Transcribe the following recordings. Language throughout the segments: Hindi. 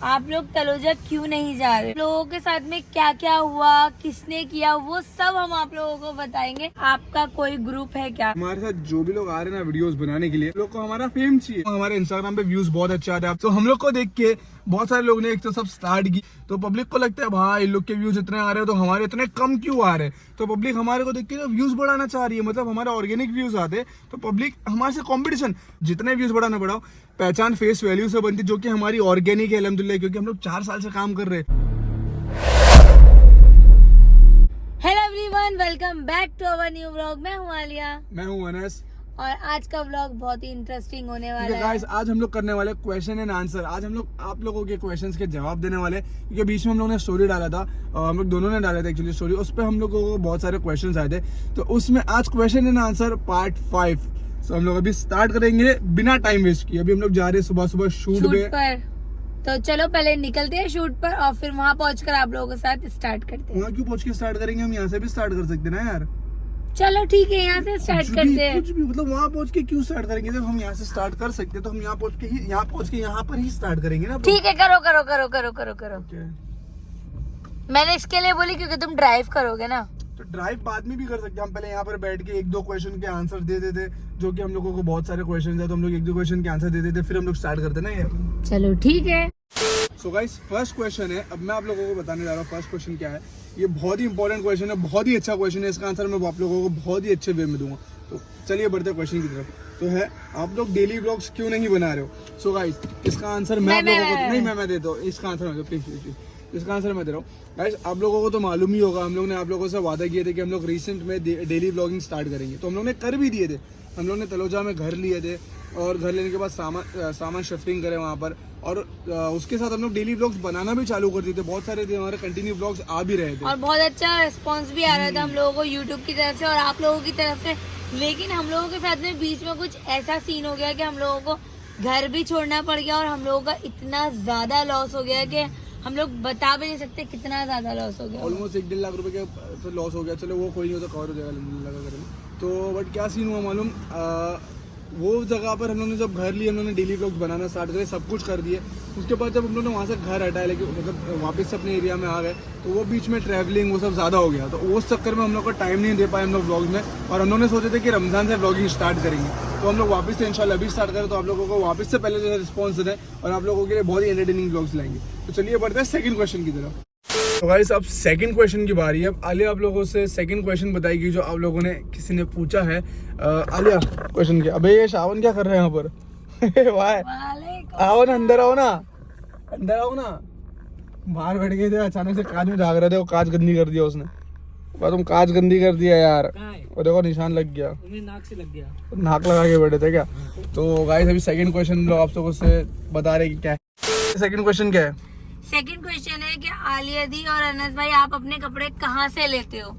आप लोग तलोजा क्यों नहीं जा रहे, लोगों के साथ में क्या क्या हुआ, किसने किया, वो सब हम आप लोगों को बताएंगे। आपका कोई ग्रुप है क्या? हमारे साथ जो भी लोग आ रहे हैं ना वीडियोस बनाने के लिए, लोग को हमारा फेम चाहिए। हमारे इंस्टाग्राम पे व्यूज बहुत अच्छे आते हैं, तो हम लोग को देख के बहुत सारे लोग ने एक तो सब स्टार्ट की, तो पब्लिक को लगता है भाई इन लोग के व्यूज इतने आ रहे हैं तो हमारे इतने कम क्यों आ रहे हैं। तो पब्लिक हमारे को देख के व्यूज बढ़ाना चाह रही है, मतलब हमारे ऑर्गेनिक व्यूज आते, तो पब्लिक हमारे से कॉम्पिटिशन, जितने व्यूज बढ़ाना बढ़ाओ। पहचान फेस वैल्यू से बनती, जो कि हमारी ऑर्गेनिक है अल्हम्दुलिल्लाह, क्योंकि हम लोग 4 साल से काम कर रहे हैं। Hello everyone, welcome back to our new vlog. मैं हूँ आलिया, मैं हूँ अनस, और आज का व्लॉग बहुत ही इंटरेस्टिंग होने वाला है। गाइस आज हम लोग करने वाले क्वेश्चन एंड आंसर। आज हम लोग आप लोगों के क्वेश्चंस के जवाब देने वाले, क्योंकि बीच में हम लोगों ने स्टोरी डाला था, हम लोग दोनों ने डाला था एक्चुअली स्टोरी, उस पर हम लोगों को बहुत सारे क्वेश्चंस आए थे, तो उसमें आज क्वेश्चन एंड आंसर पार्ट 5। तो हम लोग अभी स्टार्ट करेंगे बिना टाइम वेस्ट किए। अभी हम लोग जा रहे हैं सुबह सुबह शूट पर, तो चलो पहले निकलते हैं शूट पर और फिर वहाँ पहुँचकर आप लोगों के साथ स्टार्ट करते हैं। वहाँ क्यों पहुँच के स्टार्ट करेंगे, हम यहाँ से भी स्टार्ट कर सकते हैं ना यार। चलो ठीक है, यहाँ से स्टार्ट करते हैं। कुछ भी मतलब वहाँ पहुँच के क्यों स्टार्ट करेंगे, जब हम यहाँ से स्टार्ट कर सकते हैं तो हम यहाँ पहुँच के यहाँ पर ही स्टार्ट करेंगे ना। ठीक है, करो करो करो करो करो करो। Okay. मैंने इसके लिए बोली क्योंकि तुम ड्राइव करोगे ना। तो ड्राइव बाद में भी कर सकते हैं, हम पहले यहाँ पर बैठ के 1-2 क्वेश्चन के आंसर दे देते, जो कि हम लोगों को बहुत सारे क्वेश्चन है, तो हम लोग 1-2 क्वेश्चन के आंसर दे देते, फिर हम लोग स्टार्ट करते ना ये। चलो ठीक है। सो गाइस फर्स्ट क्वेश्चन है, अब मैं आप लोगों को बताने जा रहा हूँ फर्स्ट क्वेश्चन क्या है। ये बहुत ही इंपॉर्टेंट क्वेश्चन है, बहुत ही अच्छा क्वेश्चन है, इसका आंसर मैं आप लोगों को बहुत ही अच्छे वे में दूंगा। तो चलिए बढ़ते हैं क्वेश्चन की तरफ। तो है, आप लोग डेली व्लॉग्स क्यों नहीं बना रहे हो। सो गाइस इसका आंसर मैं आप लोगों को नहीं, मैं देता हूँ इसका आंसर, मैं प्लीज इसका आंसर मैं दे रहा हूँ। गाइस आप लोगों को तो मालूम ही होगा, हम लोग ने आप लोगों से वादा किए थे कि हम लोग रिसेंट में डेली व्लॉगिंग स्टार्ट करेंगे, तो हम लोग ने कर भी दिए थे। हम लोग ने तलोजा में घर लिए थे, और घर लेने के बाद सामान शिफ्टिंग करे वहाँ पर, और उसके साथ हम लोग डेली व्लॉग्स बनाना भी चालू कर दिए थे। बहुत सारे हमारे कंटिन्यू व्लॉग्स आ भी रहे थे, और बहुत अच्छा रिस्पांस भी आ रहा था हम लोगों को यूट्यूब की तरफ से और आप लोगों की तरफ से। लेकिन हम लोगों के साथ में बीच में कुछ ऐसा सीन हो गया कि हम लोगों को घर भी छोड़ना पड़ गया, और हम लोगों का इतना ज्यादा लॉस हो गया कि हम लोग बता भी नहीं सकते कितना ज्यादा लॉस हो गया। ऑलमोस्ट 1-1.5 लाख रुपए का लॉस हो गया। चलो वो कोई नहीं होता, कवर हो जाएगा लगा करेंगे। तो बट क्या सीन हुआ मालूम, वो जगह पर हम लोगों ने जब घर लिए, हम लोगों ने डेली व्लॉग्स बनाना स्टार्ट करे, सब कुछ कर दिए। उसके बाद जब हम लोगों ने वहाँ से घर हटाया, लेकिन मतलब वापस से अपने एरिया में आ गए, तो वो बीच में ट्रैवलिंग वो सब ज़्यादा हो गया, तो उस चक्कर में हम लोग को टाइम नहीं दे पाए हम लोग व्लॉग्स में। और हम लोगों ने सोचे थे कि रमज़ान से व्लॉगिंग स्टार्ट करेंगे, तो हम लोग वापस से इंशाल्लाह अभी स्टार्ट करें, तो आप लोगों को वापस से पहले जैसे रिस्पॉन्स दें और आप लोगों के लिए बहुत ही एंटरटेनिंग व्लॉग्स लाएंगे। तो चलिए बढ़ते हैं सेकंड क्वेश्चन की तरफ। तो गाइस अब सेकंड क्वेश्चन की बारी है। अब आलिया आप लोगों से सेकंड क्वेश्चन बताएगी जो आप लोगों ने किसी ने पूछा है। आलिया क्वेश्चन क्या, अबे ये शावन क्या कर रहे हैं यहाँ पर वाह, आओ ना अंदर, आओ ना अंदर, आओ ना। बाहर बैठ गए थे, अचानक से कांच में झाग रहे थे, वो कांच गंदी कर दिया उसने। तुम कांच गंदी कर दिया यार, और देखो निशान लग गया, नाक से लग गया, नाक लगा के बैठे थे क्या। तो गाइस अभी सेकंड क्वेश्चन लोग आप लोगों से बता रहे कि क्या है। सेकंड क्वेश्चन क्या है? सेकंड क्वेश्चन है कि आलिया दी और अनस भाई आप अपने कपड़े कहाँ से लेते हो।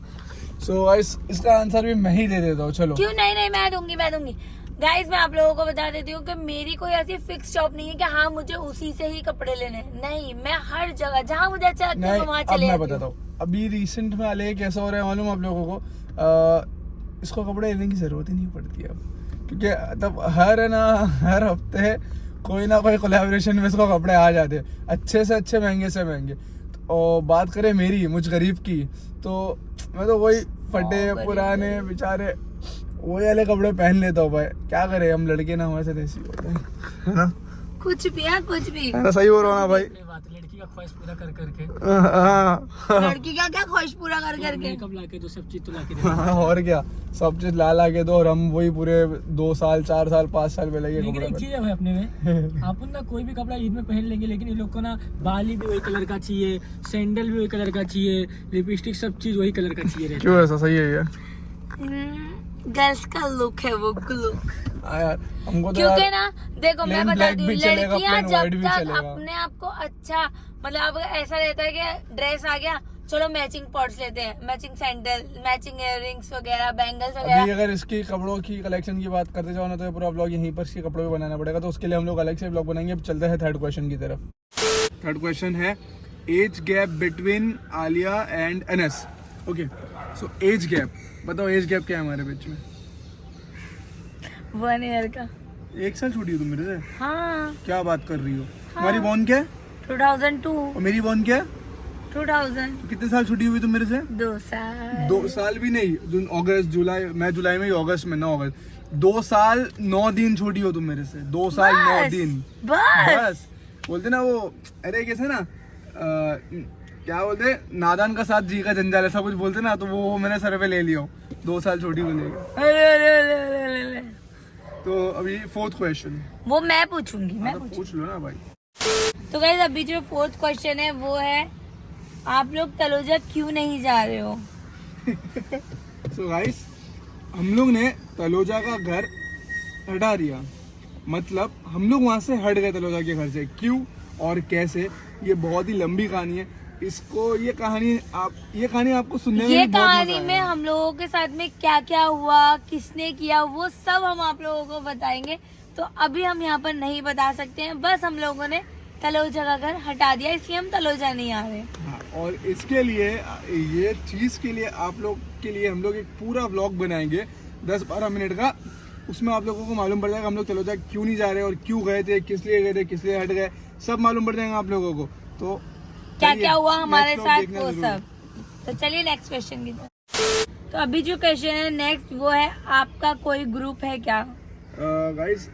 सो गाइस इसका आंसर भी मैं ही दे देता हूँ। चलो क्यों नहीं, मैं दूंगी गाइस। मैं आप लोगों को बता देती हूँ कि मेरी कोई ऐसी फिक्स शॉप नहीं है कि हाँ मुझे उसी से ही कपड़े लेने हैं। नहीं, मैं हर जगह जहाँ मुझे अच्छा लगता है वहाँ चले मैं बताता हूँ। अभी रिसेंट में आले कैसा हो रहा है मालूम आप लोगों को, इसको कपड़े लेने की जरूरत ही नहीं पड़ती अब, क्योंकि तब हर हफ्ते कोई ना कोई कोलैबोरेशन में इसको कपड़े आ जाते हैं, अच्छे से अच्छे, महंगे से महंगे। और बात करें मेरी, मुझ गरीब की, तो मैं तो वही फटे पुराने बेचारे वही वाले कपड़े पहन लेता हूँ भाई। क्या करे, हम लड़के ना हमारे साथ ऐसी होता है ना, कुछ भी है, कुछ भी है ना, सही हो रहा ना भाई। लड़की का ख्वाहिश पूरा कर करके, लड़की का क्या ख्वाहिश पूरा कर करके, मेकअप लाके दो, सब चीज तो लाके दे। और क्या, सब चीज ला के दो, और हम वही पूरे 2 साल 4 साल 5 साल में लगे। लेकिन एक चीज है भाई अपने में, आप ना कोई भी कपड़ा ईद में पहन लेंगे, लेकिन इन लोग को ना बाली भी वही कलर का चाहिए, सैंडल भी वही कलर का चाहिए, लिपस्टिक सब चीज वही कलर का चाहिए। क्यों ऐसा, सही है ये गर्ल्स का लुक है वो, लुक। यार हमको तो क्योंकि ना देखो मैं बताती हूँ, चलेगा, लड़कियाँ plain जब white भी तक चलेगा। अपने आप को अच्छा, मतलब अब ऐसा रहता है कि ड्रेस आ गया, चलो मैचिंग पॉट्स लेते हैं, मैचिंग सैंडल, मैचिंग इयररिंग्स वगैरह, बैंगल्स अभी वगैरह। अगर इसकी कपड़ों की कलेक्शन की बात करते जाओ ना, तो ये पूरा ब्लॉग यहीं पर इसके कपड़ों पे बनाना पड़ेगा, तो उसके लिए हम लोग अलग से ब्लॉग बनाएंगे। अब चलते हैं थर्ड क्वेश्चन की तरफ। थर्ड क्वेश्चन है age gap between Alia and Anas. Okay, so age gap बताओ, एज गैप क्या है हमारे बीच में? 1 ईयर का। 1 साल छोटी हो तुम मेरे से? हाँ। क्या बात कर रही हो? हमारी बॉन्ड क्या है? 2002 और मेरी बॉर्न क्या है? 2000 कितने साल छुट्टी हुई तुम मेरे से? 2 साल 2 साल भी नहीं, अगस्त जुलाई, मैं जुलाई में ही, अगस्त में 9 अगस्त, 2 साल 9 दिन छोटी हो तुम मेरे से, 2 साल 9 दिन बस। बोलते ना वो, अरे कैसे ना क्या बोलते, नादान का साथ जी का जंजाल, ऐसा कुछ बोलते ना, तो वो मैंने सर पे ले लिया, 2 साल छोटी को लेकर। अरे तो अभी 4th क्वेश्चन, वो मैं पूछूंगी, मैं पूछ लो ना भाई। तो गाइस अभी जो 4th क्वेश्चन है वो है, आप लोग तलोजा क्यों नहीं जा रहे हो? सो गाइस, हम लोग ने तलोजा का घर हटा दिया, मतलब हम लोग वहां से हट गए तलोजा के घर से। क्यों और कैसे, ये बहुत ही लंबी कहानी है। ये कहानी आपको सुनने में ये भी बहुत कहानी मजा में आएगा। हम लोगों के साथ में क्या क्या हुआ, किसने किया, वो सब हम आप लोगों को बताएंगे। तो अभी हम यहाँ पर नहीं बता सकते हैं, बस हम लोगों ने तलोजा का घर हटा दिया, इसलिए हम तलोजा नहीं आ रहे। हाँ, और इसके लिए, ये चीज के लिए आप लोग के लिए हम लोग एक पूरा व्लॉग बनाएंगे 10-12 मिनट का। उसमें आप लोगों को मालूम पड़ जाएगा हम लोग तलोजा क्यों नहीं जा रहे और क्यों गए थे, किस लिए गए थे, किस लिए हट गए, सब मालूम पड़ जाएगा आप लोगों को। तो क्या क्या हुआ हमारे next साथ vlog वो देखना सब। तो चलिए नेक्स्ट क्वेश्चन की तरफ। तो अभी जो क्वेश्चन है नेक्स्ट वो है, आपका कोई ग्रुप है क्या? गाइस,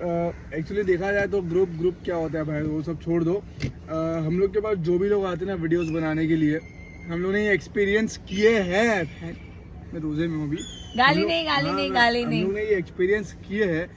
एक्चुअली देखा जाए तो ग्रुप क्या होता है भाई, वो सब छोड़ दो। हम लोग के पास जो भी लोग आते हैं ना वीडियोस बनाने के लिए, हम लोग ने ये एक्सपीरियंस किए हैं। मैं रोजे में हूँ अभी, गाली हम लोग- नहीं, गाली हाँ, नहीं, गाली हम नहीं। लोग ने ये एक्सपीरियंस किए हैं।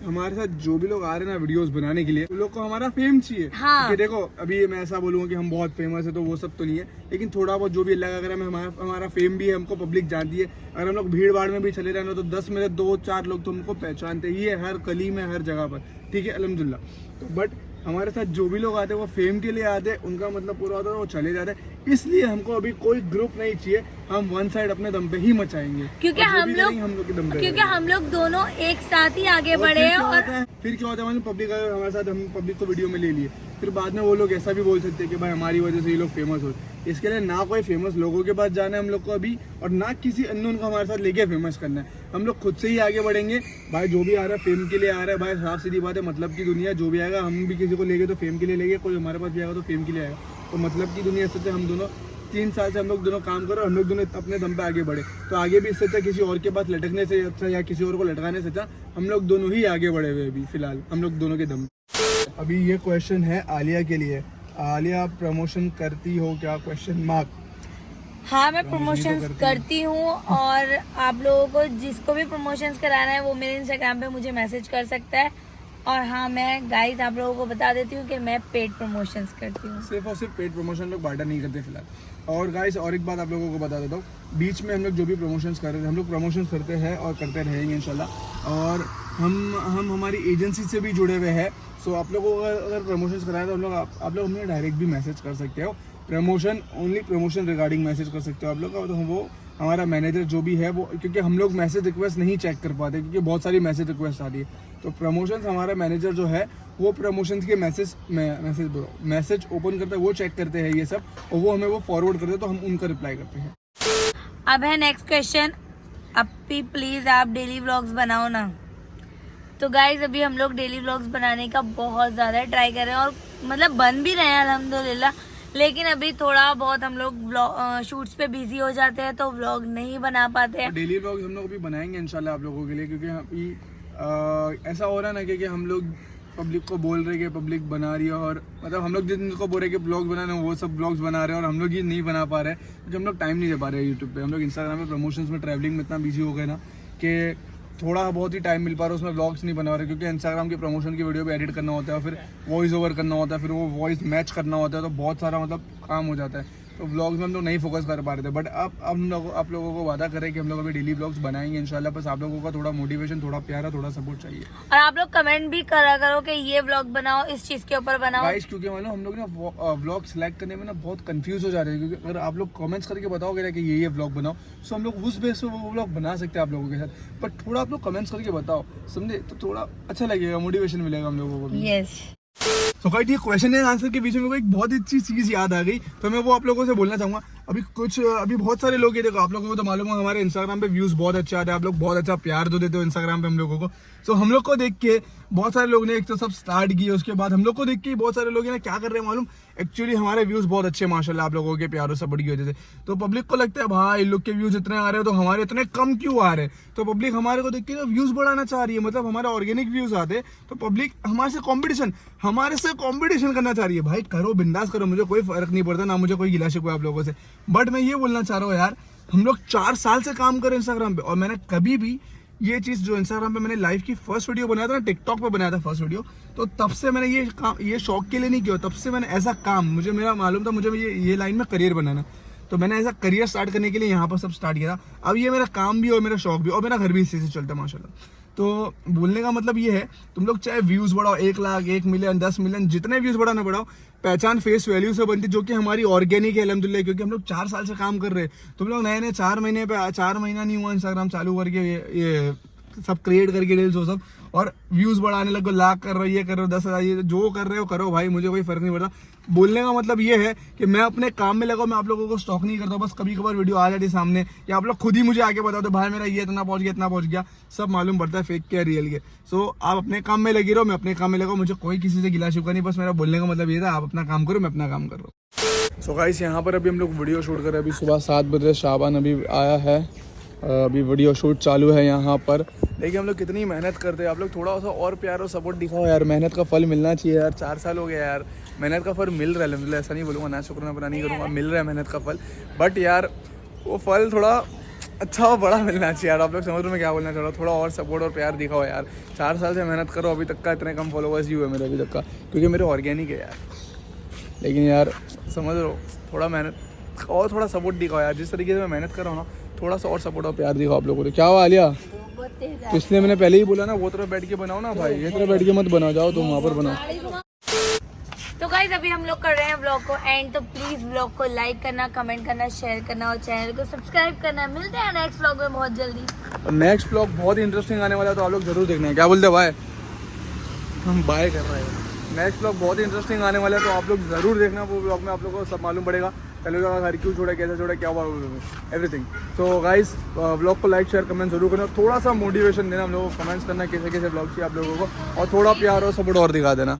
हमारे साथ जो भी लोग आ रहे हैं ना वीडियोस बनाने के लिए, उन लोग को हमारा फेम चाहिए। हाँ। कि देखो, अभी मैं ऐसा बोलूँगा कि हम बहुत फेमस है, तो वो सब तो नहीं है, लेकिन थोड़ा बहुत जो भी अल्लाह का करम है, हमारा फेम भी है, हमको पब्लिक जानती है। अगर हम लोग भीड़ भाड़ में भी चले जाए तो 10 में से 2-4 लोग तो हमको पहचानते ही है, हर गली में, हर जगह पर, ठीक है, अल्हम्दुलिल्लाह। तो बट हमारे साथ जो भी लोग आते हैं वो फेम के लिए आते हैं, उनका मतलब पूरा होता है, वो चले जाते हैं। इसलिए हमको अभी कोई ग्रुप नहीं चाहिए, हम वन साइड अपने दम पे ही मचाएंगे, क्योंकि और जो हम भी लोग करेंगे, हम लोग के दम पे क्योंकि करेंगे। हम लोग दोनों एक साथ ही आगे और बढ़े हैं। और फिर क्या होता है मतलब, पब्लिक अगर हमारे साथ, हम पब्लिक को वीडियो में ले लिए, फिर बाद में वो लोग ऐसा भी बोल सकते हैं कि भाई हमारी वजह से ये लोग फेमस हो। इसके लिए ना कोई फेमस लोगों के पास जाना है हम लोग को अभी, और ना किसी अननोन को हमारे साथ लेके फेमस करना है। हम लोग खुद से ही आगे बढ़ेंगे भाई। जो भी आ रहा है फेम के लिए आ रहा है भाई, साफ सीधी बात है, मतलब की दुनिया। जो भी आएगा, हम भी किसी को लेंगे तो फेम के लिए लेंगे, कोई हमारे पास भी आएगा तो फेम के लिए आएगा। तो मतलब की दुनिया, इससे हम दोनों 3 साल से हम लोग दोनों काम करो, हम लोग दोनों अपने दम पे आगे बढ़े। तो आगे भी इससे अच्छा किसी और के पास लटकने से अच्छा, या किसी और को लटकाने से अच्छा, हम लोग दोनों ही आगे बढ़े हुए अभी फिलहाल, हम लोग दोनों के दम। अभी ये क्वेश्चन है आलिया के लिए। आलिया, आप प्रमोशन करती हो क्या? Question mark. हाँ, मैं प्रमोशंस करती हूँ, और आप लोगों को जिसको भी प्रमोशंस कराना है वो मेरे इंस्टाग्राम पे मुझे मैसेज कर सकता है। और हाँ, मैं गाइस आप लोगों को बता देती हूँ कि मैं पेड प्रमोशंस करती हूँ। सिर्फ और सिर्फ पेड प्रमोशन लोग बाटा नहीं करते फिलहाल। और गाइस, और एक बात आप लोगों को बता देता हूँ, बीच में हम लोग जो भी प्रमोशंस कर रहे थे, हम लोग प्रमोशंस करते हैं और करते रहेंगे इंशाल्लाह। और हम हमारी एजेंसी से भी जुड़े हुए हैं। सो आप लोगों को अगर प्रमोशंस कराए तो हम लोग आप लोग हमें डायरेक्ट भी मैसेज कर सकते हो। Promotion, only promotion regarding message कर सकते हो आप लोग। और वो हमारा मैनेजर जो भी है वो, क्योंकि हम लोग मैसेज रिक्वेस्ट नहीं चेक कर पाते, क्योंकि बहुत सारी मैसेज रिक्वेस्ट आती है। तो प्रमोशंस, हमारा मैनेजर जो है वो प्रमोशंस के मैसेज ओपन करता है, वो चेक करते हैं ये सब, और वो हमें वो फॉरवर्ड करते हैं, तो हम उनका रिप्लाई करते हैं। अब है नेक्स्ट क्वेश्चन, अपी प्लीज आप डेली व्लॉग्स बनाओ ना। तो गाइज अभी हम लोग डेली व्लॉग्स बनाने का बहुत ज़्यादा ट्राई कर रहे हैं, और मतलब बन भी रहे हैं अल्हम्दुलिल्लाह। लेकिन अभी थोड़ा बहुत हम लोग शूट्स पे बिजी हो जाते हैं, तो व्लॉग नहीं बना पाते हैं। डेली व्लॉग्स हम लोग अभी बनाएंगे इंशाल्लाह आप लोगों के लिए, क्योंकि अभी ऐसा हो रहा है ना कि हम लोग पब्लिक को बोल रहे हैं कि पब्लिक बना रही है, और मतलब हम लोग जिनको बोल रहे हैं कि ब्लॉग बनाना है वो सब ब्लॉग्स बना रहे हैं, और हम लोग ये नहीं बना पा रहे हैं क्योंकि हम लोग टाइम नहीं दे पा रहे हैं यूट्यूब पे। हम लोग इंस्टाग्राम में प्रमोशंस में, ट्रैवलिंग में इतना बिजी हो गए ना कि थोड़ा बहुत ही टाइम मिल पा रहा है, उसमें व्लॉग्स नहीं बना रहे, क्योंकि इंस्टाग्राम की प्रमोशन की वीडियो भी एडिट करना होता है, फिर वॉइस ओवर करना होता है, फिर वो वॉइस मैच करना होता है, तो बहुत सारा मतलब काम हो जाता है। तो व्लॉग्स में हम लोग नहीं फोकस कर पा रहे थे। बट अब हम लोग आप लोगों को वादा करें कि हम लोग अभी डेली व्लॉग्स बनाएंगे इंशाल्लाह। बस आप लोगों का थोड़ा मोटिवेशन, थोड़ा प्यारा, थोड़ा सपोर्ट चाहिए। और आप लोग कमेंट भी करा करो कि ये व्लॉग बनाओ, इस चीज के ऊपर बनाओ। गाइस, क्योंकि मतलब हम लोग ना व्लॉग सिलेक्ट करने में ना बहुत कंफ्यूज हो जा रहे हैं, क्योंकि अगर आप लोग कमेंट्स करके बताओगे ना कि ये व्लॉग बनाओ, तो हम लोग उस बेस पे वो व्लॉग बना सकते हैं आप लोगों के साथ। बट थोड़ा आप लोग कमेंट्स करके बताओ, समझे, तो थोड़ा अच्छा लगेगा, मोटिवेशन मिलेगा हम लोगों को भी। यस सो गाइस ये क्वेश्चन एंड आंसर के बीच में मेरे को एक बहुत अच्छी चीज़ याद आ गई, तो मैं वो आप लोगों से बोलना चाहूँगा। अभी बहुत सारे लोग ये देखो, आप लोगों को तो मालूम है हमारे इंस्टाग्राम पे व्यूज़ बहुत अच्छे आते हैं, आप लोग बहुत अच्छा प्यार दो देते हो इंस्टाग्राम पे हम लोगों को। सो हम लोग को देख के बहुत सारे लोग ने एक तो सब स्टार्ट किए, उसके बाद हम लोग को देख के बहुत सारे लोग ना क्या कर रहे हैं मालूम, एक्चुअली हमारे व्यूज़ बहुत अच्छे माशाल्लाह आप लोगों के प्यारों सपोर्ट की वजह से। तो पब्लिक को लगता है भाई इन लोग के व्यूज़ इतने आ रहे हैं तो हमारे इतने कम क्यों आ रहे हैं। तो पब्लिक हमारे को देख के व्यूज़ बढ़ाना चाह रही है, मतलब हमारे ऑर्गेनिक व्यूज़ आते तो पब्लिक हमारे से कॉम्पिटिशन करना चाह रही है। भाई करो, बिंदास करो, मुझे कोई फर्क नहीं पड़ता, ना मुझे कोई गिला शिकवा आप लोगों से। बट मैं ये बोलना चाह रहा हूँ यार, हम लोग 4 साल से काम कर रहे हैं इंस्टाग्राम पे, और मैंने कभी भी ये चीज़ जो इंस्टाग्राम पे मैंने लाइव की फर्स्ट वीडियो बनाया था ना, टिकटॉक पे बनाया था फर्स्ट वीडियो, तो तब से मैंने ये काम ये शौक के लिए नहीं किया, तब से मैंने ऐसा काम मेरा मालूम था मुझे ये लाइन में करियर बनाना, तो मैंने ऐसा करियर स्टार्ट करने के लिए यहाँ पर सब स्टार्ट किया था। अब ये मेरा काम भी और मेरा शौक भी, और मेरा घर भी इसी से चलता है माशाल्लाह। तो बोलने का मतलब ये है, तुम लोग चाहे व्यूज़ बढ़ाओ 1 लाख, 1 मिलियन, 10 मिलियन, जितने व्यूज़ बढ़ाना बढ़ाओ, पहचान फेस वैल्यू से बनती, जो कि हमारी ऑर्गेनिक है अल्हम्दुलिल्लाह, क्योंकि हम लोग 4 साल से काम कर रहे हैं। तुम लोग नए 4 महीना नहीं हुआ इंस्टाग्राम चालू करके ये सब क्रिएट करके रील्स हो सब, और व्यूज़ बढ़ाने लगो, लाख कर रहे हो, ये कर रहे हो, 10,000, ये जो कर रहे हो करो भाई, मुझे कोई फर्क नहीं पड़ता। बोलने का मतलब ये है कि मैं अपने काम में लगा, मैं आप लोगों को स्टॉक नहीं करता हूँ, बस कभी कभार वीडियो आ जाती है सामने, या आप लोग खुद ही मुझे आके बता दो भाई मेरा ये इतना पहुंच गया, सब मालूम पड़ता है फेक के रियल के। सो आप अपने काम में लगी रहो, मैं अपने काम में लगा, मुझे कोई किसी से गिला शिकवा नहीं, बस मेरा बोलने का मतलब ये था, आप अपना काम करो, मैं अपना काम कर रहा हूँ। सो गाइस यहाँ पर अभी हम लोग वीडियो शूट कर रहे हैं, अभी सुबह 7 बजे शाबान अभी आया है, अभी वीडियो शूट चालू है यहाँ पर। देखिए हम लोग कितनी मेहनत करते हैं, आप लोग थोड़ा सा और प्यार और सपोर्ट दिखाओ यार, मेहनत का फल मिलना चाहिए यार। 4 साल हो गया यार, मेहनत का फल मिल रहा है अल्हम्दुलिल्लाह, ऐसा नहीं बोलूँगा, ना शुक्राना नहीं करूँगा, मिल रहा है मेहनत का फल, बट यार वो फल थोड़ा अच्छा और बड़ा मिलना चाहिए यार। आप लोग समझ रहे हो मैं क्या बोलना चाह रहा हूँ, थोड़ा और सपोर्ट और प्यार दिखाओ यार। 4 साल से मेहनत करो, अभी तक का इतने कम फॉलोवर्स ही हुए मेरे अभी तक का, क्योंकि मेरे ऑर्गेनिक है यार। लेकिन यार समझ रहे हो, थोड़ा मेहनत और थोड़ा सपोर्ट दिखाओ यार, जिस तरीके से मैं मेहनत कर रहा हूँ ना, थोड़ा सा और सपोर्ट और प्यार दिखाओ आप लोगों को। क्या हुआ आलिया, इसलिए मैंने पहले ही बोला ना, वो तरह बैठ के बनाओ ना भाई, ये तरह बैठ के मत बनाओ, जाओ तुम वहाँ पर बनाओ। तो गाइस अभी हम लोग कर रहे हैं व्लॉग को एंड, तो प्लीज व्लॉग को लाइक करना, कमेंट करना, शेयर करना और चैनल को सब्सक्राइब करना। मिलते हैं नेक्स्ट व्लॉग में बहुत जल्दी, और नेक्स्ट व्लॉग बहुत ही इंटरेस्टिंग आने वाला है, तो आप लोग जरूर देखना। क्या बोलते भाई, हम बाय कर रहे हैं। नेक्स्ट व्लॉग बहुत ही इंटरेस्टिंग आने वाला है, तो आप लोग जरूर देखना, वो व्लॉग में आप लोगों को सब मालूम पड़ेगा, चलो घर क्यों छोड़ा, कैसे छोड़ा, क्या हुआ, एवरीथिंग। तो गाइस व्लॉग को लाइक शेयर कमेंट जरूर करना, थोड़ा सा मोटिवेशन देना हम लोगों को, कमेंट्स करना कैसे कैसे व्लॉग चाहिए आप लोगों को, और थोड़ा प्यार और सपोर्ट और दिखा देना।